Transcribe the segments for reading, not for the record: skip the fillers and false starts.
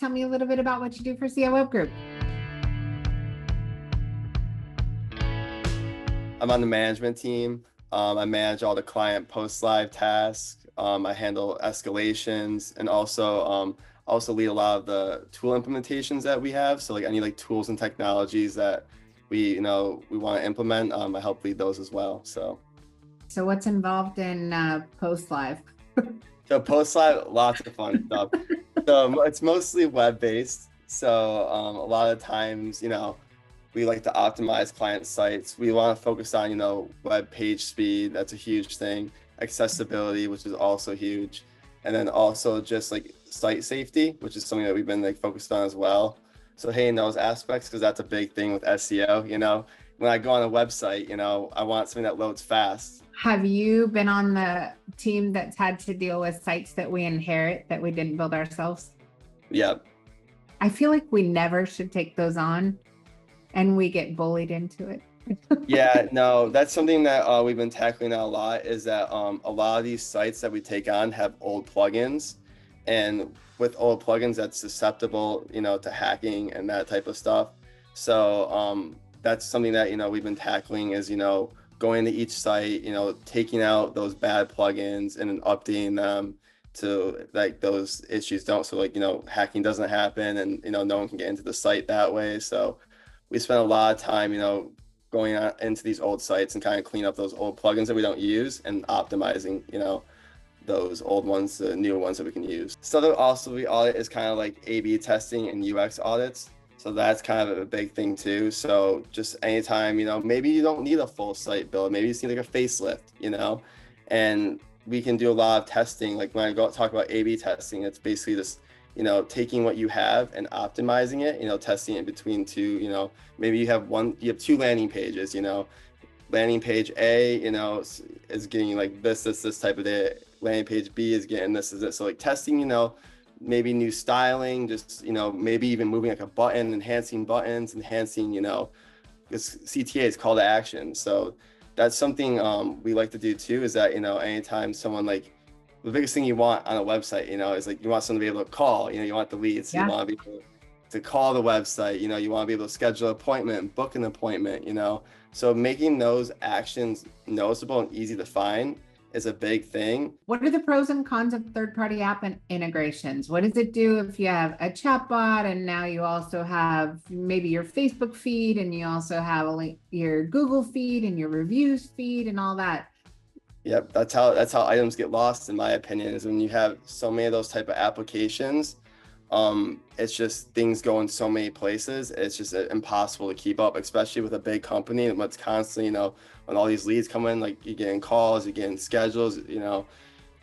Tell me a little bit about what you do for CI Web Group. I'm on the management team. I manage all the client post-live tasks. I handle escalations and also lead a lot of the tool implementations that we have. So like any like tools and technologies that we want to implement, I help lead those as well. So what's involved in Post Live? So post-live, lots of fun stuff. So it's mostly web-based. So a lot of times, we like to optimize client sites. We want to focus on, web page speed. That's a huge thing. Accessibility, which is also huge. And then also just like site safety, which is something that we've been like focused on as well. So hey, in those aspects, because that's a big thing with SEO, when I go on a website, I want something that loads fast. Have you been on the team that's had to deal with sites that we inherit that we didn't build ourselves? Yep. I feel like we never should take those on and we get bullied into it. Yeah, no, that's something that we've been tackling now a lot is that a lot of these sites that we take on have old plugins, and with old plugins that's susceptible, to hacking and that type of stuff. So that's something that, we've been tackling is, going to each site, taking out those bad plugins and then updating them to like those issues don't, so like, hacking doesn't happen and, no one can get into the site that way. So we spent a lot of time, going on into these old sites and kind of clean up those old plugins that we don't use and optimizing, those old ones to newer ones that we can use. So also we audit is kind of like A/B testing and UX audits. So that's kind of a big thing too. So just anytime, maybe you don't need a full site build, maybe you just need like a facelift, and we can do a lot of testing. Like when I talk about A/B testing, it's basically just taking what you have and optimizing it, testing it between two, maybe you have two landing pages, landing page A, is getting like this type of data. Landing page B is getting this. So like testing, maybe new styling, just, maybe even moving like a button, enhancing buttons, enhancing, because CTA is call to action. So that's something we like to do too, is that, anytime someone like, the biggest thing you want on a website, is like you want someone to be able to call, you want the leads, so you want to be able to call the website, you want to be able to schedule an appointment, book an appointment, so making those actions noticeable and easy to find is a big thing. What are the pros and cons of third-party app and integrations? What does it do if you have a chatbot and now you also have maybe your Facebook feed and you also have your Google feed and your reviews feed and all that? Yep, that's how items get lost, in my opinion, is when you have so many of those type of applications. It's just things go in so many places. It's just impossible to keep up, especially with a big company. And what's constantly, when all these leads come in, like you're getting calls, you're getting schedules,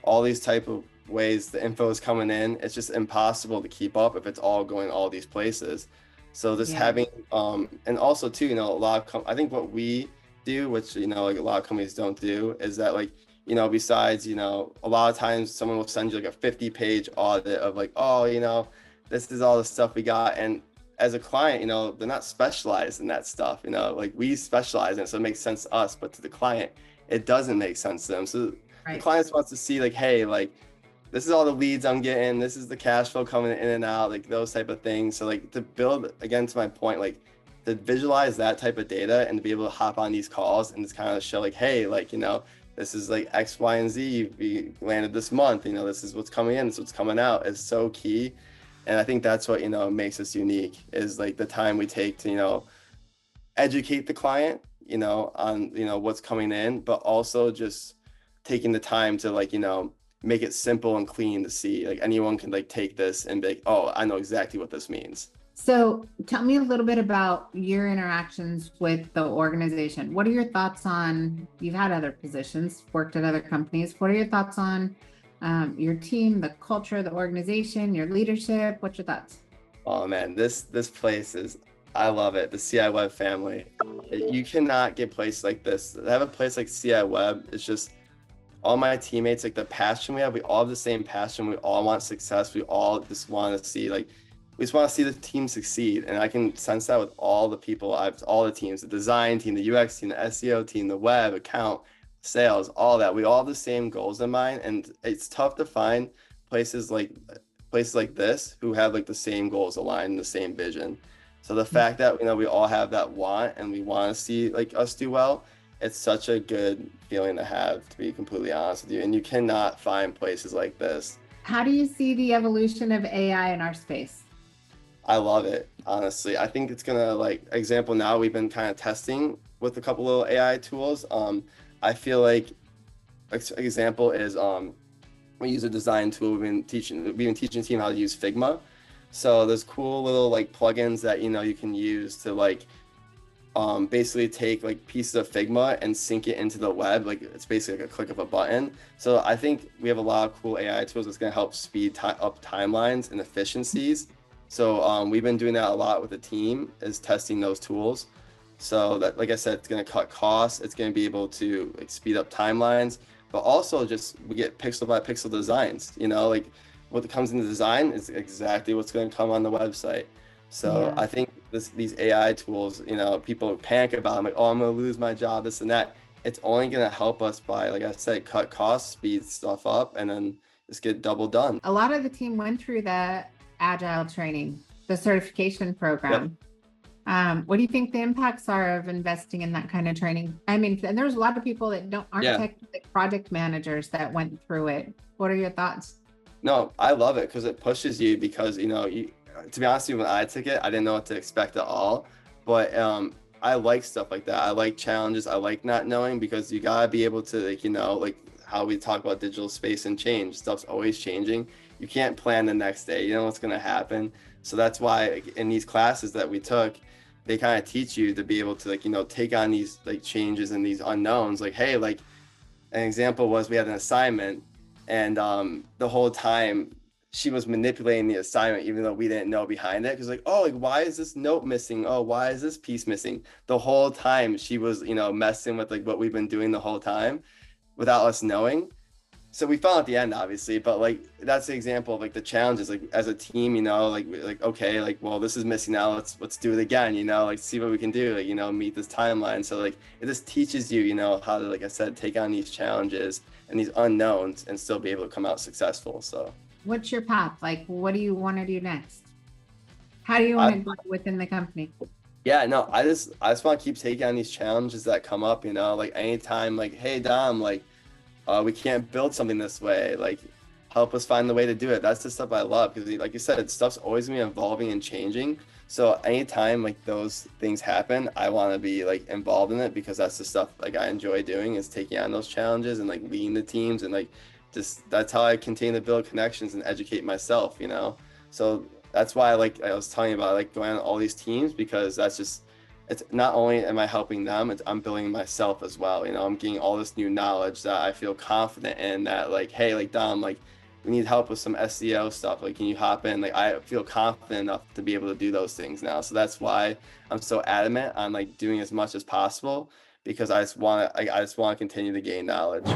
all these type of ways the info is coming in. It's just impossible to keep up if it's all going all these places. So just having, and also too, a lot of I think what we do, which like a lot of companies don't do, is that like besides a lot of times someone will send you like a 50-page audit of like, oh, this is all the stuff we got, and as a client, they're not specialized in that stuff, like we specialize in it, so it makes sense to us, but to the client it doesn't make sense to them. So the client wants to see like, hey, like this is all the leads I'm getting, this is the cash flow coming in and out, like those type of things. So like to build, again, to my point, like to visualize that type of data and to be able to hop on these calls and just kind of show like, hey, like, this is like X, Y, and Z we landed this month, this is what's coming in, this is what's coming out, is so key. And I think that's what, makes us unique, is like the time we take to, educate the client, on, what's coming in, but also just taking the time to like, make it simple and clean to see, like anyone can like take this and be like, oh, I know exactly what this means. So tell me a little bit about your interactions with the organization. What are your thoughts on, you've had other positions, worked at other companies. What are your thoughts on your team, the culture, the organization, your leadership? What's your thoughts? Oh man, this place is, I love it. The CI Web family. You cannot get places like this. To have a place like CI Web, it's just all my teammates, like the passion we have, we all have the same passion. We all want success. We all just want to see like, we just want to see the team succeed. And I can sense that with all the people, all the teams, the design team, the UX team, the SEO team, the web, account, sales, all that. We all have the same goals in mind. And it's tough to find places like places like this who have like the same goals aligned and the same vision. So the fact that, you know, we all have that want and we want to see like us do well, it's such a good feeling to have, to be completely honest with you. And you cannot find places like this. How do you see the evolution of AI in our space? I love it, honestly. I think it's gonna, like, example, now we've been kind of testing with a couple little AI tools. I feel like example is we use a design tool. We've been teaching the team how to use Figma. So there's cool little like plugins that, you know, you can use to like basically take like pieces of Figma and sync it into the web. Like it's basically like a click of a button. So I think we have a lot of cool AI tools that's going to help speed up timelines and efficiencies. So we've been doing that a lot with the team, is testing those tools. So that, like I said, it's going to cut costs. It's going to be able to like speed up timelines, but also just we get pixel by pixel designs. You know, like what comes in the design is exactly what's going to come on the website. So Yeah. I think these AI tools, you know, people panic about them, like, oh, I'm going to lose my job, this and that. It's only going to help us by, like I said, cut costs, speed stuff up, and then just get double done. A lot of the team went through the agile training, the certification program. What do you think the impacts are of investing in that kind of training? I mean, and there's a lot of people that aren't Yeah. technically project managers that went through it. What are your thoughts? No, I love it because it pushes you, because, you know, to be honest with you, when I took it, I didn't know what to expect at all. But I like stuff like that. I like challenges. I like not knowing, because you gotta be able to, like, you know, like how we talk about digital space and change. Stuff's always changing. You can't plan the next day. You know what's gonna happen. So that's why, like, in these classes that we took, they kind of teach you to be able to, like, you know, take on these like changes and these unknowns. Like, hey, like an example was we had an assignment, and the whole time she was manipulating the assignment even though we didn't know behind it, because like, oh, like, why is this note missing, oh, why is this piece missing? The whole time she was, you know, messing with like what we've been doing the whole time without us knowing. So we found at the end, obviously, but like that's the example of like the challenges, like as a team, you know, like okay, like, well, this is missing now, let's do it again, you know, like see what we can do, like, you know, meet this timeline. So like it just teaches you, you know, how to, like I said, take on these challenges and these unknowns and still be able to come out successful. So What's your path? Like, what do you want to do next? How do you want to grow within the company? yeah, no, I just want to keep taking on these challenges that come up, you know, like anytime, like, hey Dom, like we can't build something this way, like help us find the way to do it. That's the stuff I love, because like you said, stuff's always gonna be evolving and changing. So anytime like those things happen, I want to be like involved in it, because that's the stuff like I enjoy doing, is taking on those challenges and like leading the teams, and like just that's how I continue to build connections and educate myself, you know. So that's why, like I was telling you about, like going on all these teams, because that's just, it's not only am I helping them, it's I'm building myself as well. You know, I'm getting all this new knowledge that I feel confident in, that like, hey, like Dom, like we need help with some SEO stuff. Like, can you hop in? Like, I feel confident enough to be able to do those things now. So that's why I'm so adamant on like doing as much as possible, because I just want to continue to gain knowledge.